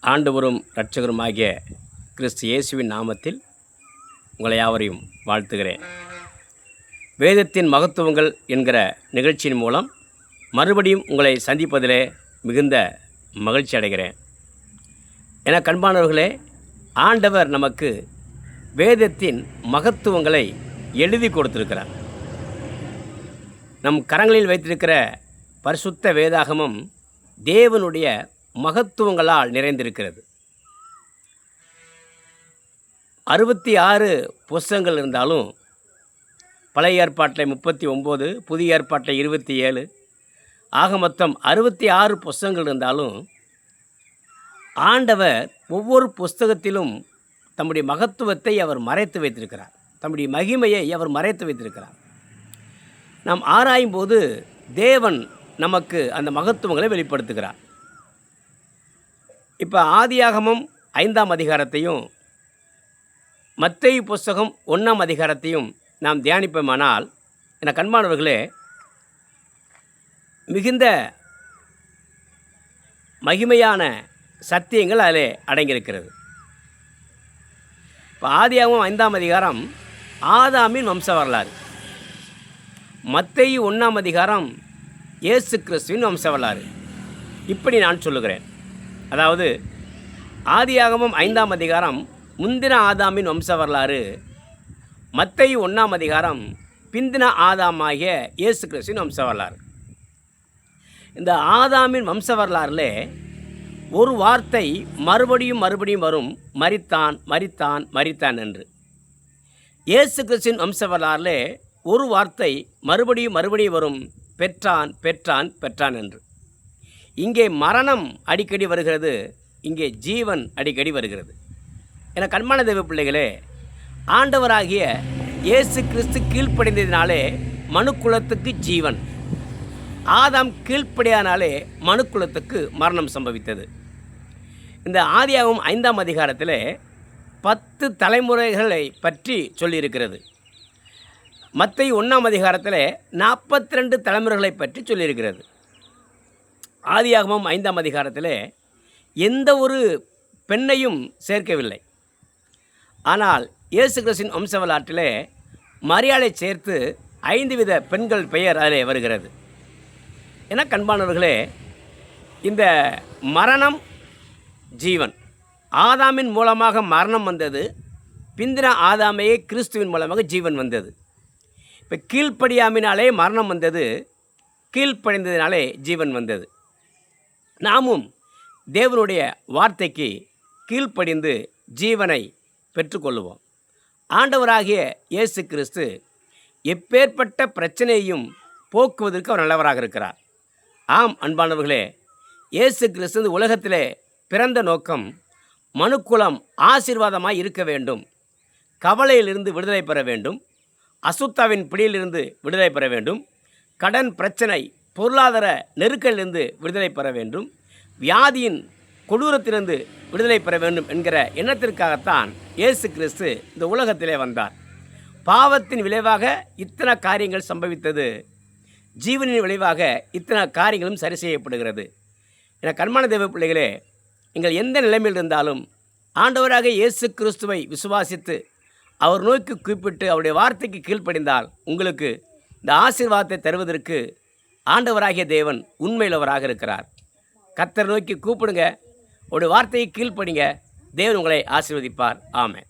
ஆண்டவரும் இரட்சகருமாகிய கிறிஸ்து இயேசுவின் நாமத்தில் உங்களை யாவரையும் வாழ்த்துகிறேன். வேதத்தின் மகத்துவங்கள் என்கிற நிகழ்ச்சியின் மூலம் மறுபடியும் உங்களை சந்திப்பதிலே மிகுந்த மகிழ்ச்சி அடைகிறேன். என கண்பானவர்களே, ஆண்டவர் நமக்கு வேதத்தின் மகத்துவங்களை எழுதி கொடுத்திருக்கிறார். நம் கரங்களில் வைத்திருக்கிற பரிசுத்த வேதாகமம் தேவனுடைய மகத்துவங்களால் நிறைந்திருக்கிறது. 66 புஸ்தகங்கள் இருந்தாலும் பழைய ஏற்பாட்டில் 39, புதிய ஏற்பாட்டில் 27, ஆக மொத்தம் 66 புஸ்தகங்கள் இருந்தாலும் ஆண்டவர் ஒவ்வொரு புஸ்தகத்திலும் தம்முடைய மகத்துவத்தை அவர் மறைத்து வைத்திருக்கிறார். தம்முடைய மகிமையை அவர் மறைத்து வைத்திருக்கிறார். நாம் ஆராயும் போது தேவன் நமக்கு அந்த மகத்துவங்களை வெளிப்படுத்துகிறார். இப்போ ஆதியாகமம் 5ஆம் அதிகாரத்தையும் மத்தேயு புஸ்தகம் 1ஆம் அதிகாரத்தையும் நாம் தியானிப்போமானால், என கண்பானவர்களே, மிகுந்த மகிமையான சத்தியங்கள் அதிலே அடங்கியிருக்கிறது. இப்போ ஆதியாகமம் 5ஆம் அதிகாரம் ஆதாமின் வம்ச வரலாறு, மத்தேயு 1ஆம் அதிகாரம் இயேசு கிறிஸ்துவின் வம்ச வரலாறு. இப்படி நான் சொல்லுகிறேன். அதாவது ஆதியாகமம் 5ஆம் அதிகாரம் முந்தின ஆதாமின் வம்ச வரலாறு, மத்தேயு 1ஆம் அதிகாரம் பிந்தின ஆதாமாகிய இயேசு கிறிஸ்துவின் வம்ச வரலாறு. இந்த ஆதாமின் வம்ச வரலாறில் ஒரு வார்த்தை மறுபடியும் வரும், மரித்தான் மரித்தான் மரித்தான் என்று. இயேசு கிறிஸ்துவின் வம்ச வரலாறில் ஒரு வார்த்தை மறுபடியும் வரும், பெற்றான் பெற்றான் பெற்றான் என்று. இங்கே மரணம் அடிக்கடி வருகிறது, இங்கே ஜீவன் அடிக்கடி வருகிறது. என கண்மான தெய்வ பிள்ளைகளே, ஆண்டவராகிய இயேசு கிறிஸ்து கீழ்ப்படைந்ததினாலே மனுக்குலத்துக்கு ஜீவன், ஆதாம் கீழ்ப்படியானாலே மனுக்குலத்துக்கு மரணம் சம்பவித்தது. இந்த ஆதியாகமம் 5ஆம் அதிகாரத்தில் 10 தலைமுறைகளை பற்றி சொல்லியிருக்கிறது. மத்தேயு 1ஆம் அதிகாரத்தில் 42 தலைமுறைகளை பற்றி சொல்லியிருக்கிறது. ஆதியாகமம் 5ஆம் அதிகாரத்தில் எந்த ஒரு பெண்ணையும் சேர்க்கவில்லை. ஆனால் இயேசு கிறிஸ்துவின் வம்ச வரலாற்றிலே மரியாளை சேர்த்து 5 வித பெண்கள் பெயர் அதிலே வருகிறது. என கண்பானவர்களே, இந்த மரணம் ஜீவன், ஆதாமின் மூலமாக மரணம் வந்தது, பிந்தின ஆதாமையே கிறிஸ்துவின் மூலமாக ஜீவன் வந்தது. இப்போ கீழ்ப்படியாமினாலே மரணம் வந்தது, கீழ்ப்படிந்ததினாலே ஜீவன் வந்தது. நாமும் தேவனுடைய வார்த்தைக்கு கீழ்ப்படிந்து ஜீவனை பெற்றுக்கொள்ளுவோம். ஆண்டவராகிய இயேசு கிறிஸ்து எப்பேற்பட்ட பிரச்சனையையும் போக்குவதற்கு அவர் நல்லவராக இருக்கிறார். ஆம் அன்பானவர்களே, இயேசு கிறிஸ்து இந்த உலகத்திலே பிறந்த நோக்கம் மனுக்குலம் ஆசீர்வாதமாய் இருக்க வேண்டும், கவலையிலிருந்து விடுதலை பெற வேண்டும், அசுத்தாவின் பிடியிலிருந்து விடுதலை பெற வேண்டும், கடன் பிரச்சனை பொருளாதார நெருக்கலிலிருந்து விடுதலை பெற வேண்டும், வியாதியின் கொடூரத்திலிருந்து விடுதலை பெற வேண்டும் என்கிற எண்ணத்திற்காகத்தான் இயேசு கிறிஸ்து இந்த உலகத்திலே வந்தார். பாவத்தின் விளைவாக இத்தனை காரியங்கள் சம்பவித்தது, ஜீவனின் விளைவாக இத்தனை காரியங்களும் சரி செய்யப்படுகிறது. என கண்மான தெய்வ பிள்ளைகளே, நீங்கள் எந்த நிலைமையில் இருந்தாலும் ஆண்டவராக இயேசு கிறிஸ்துவை விசுவாசித்து அவர் நோக்கி கூப்பிட்டு அவருடைய வார்த்தைக்கு கீழ்ப்படிந்தால் உங்களுக்கு இந்த ஆசீர்வாதத்தை தருவதற்கு ஆண்டவராகிய தேவன் உண்மையுள்ளவராக இருக்கிறார். கர்த்தரை நோக்கி கூப்பிடுங்க, ஒரு வார்த்தையை கீழ்ப்படிங்க, தேவன் உங்களை ஆசீர்வதிப்பார். ஆமென்.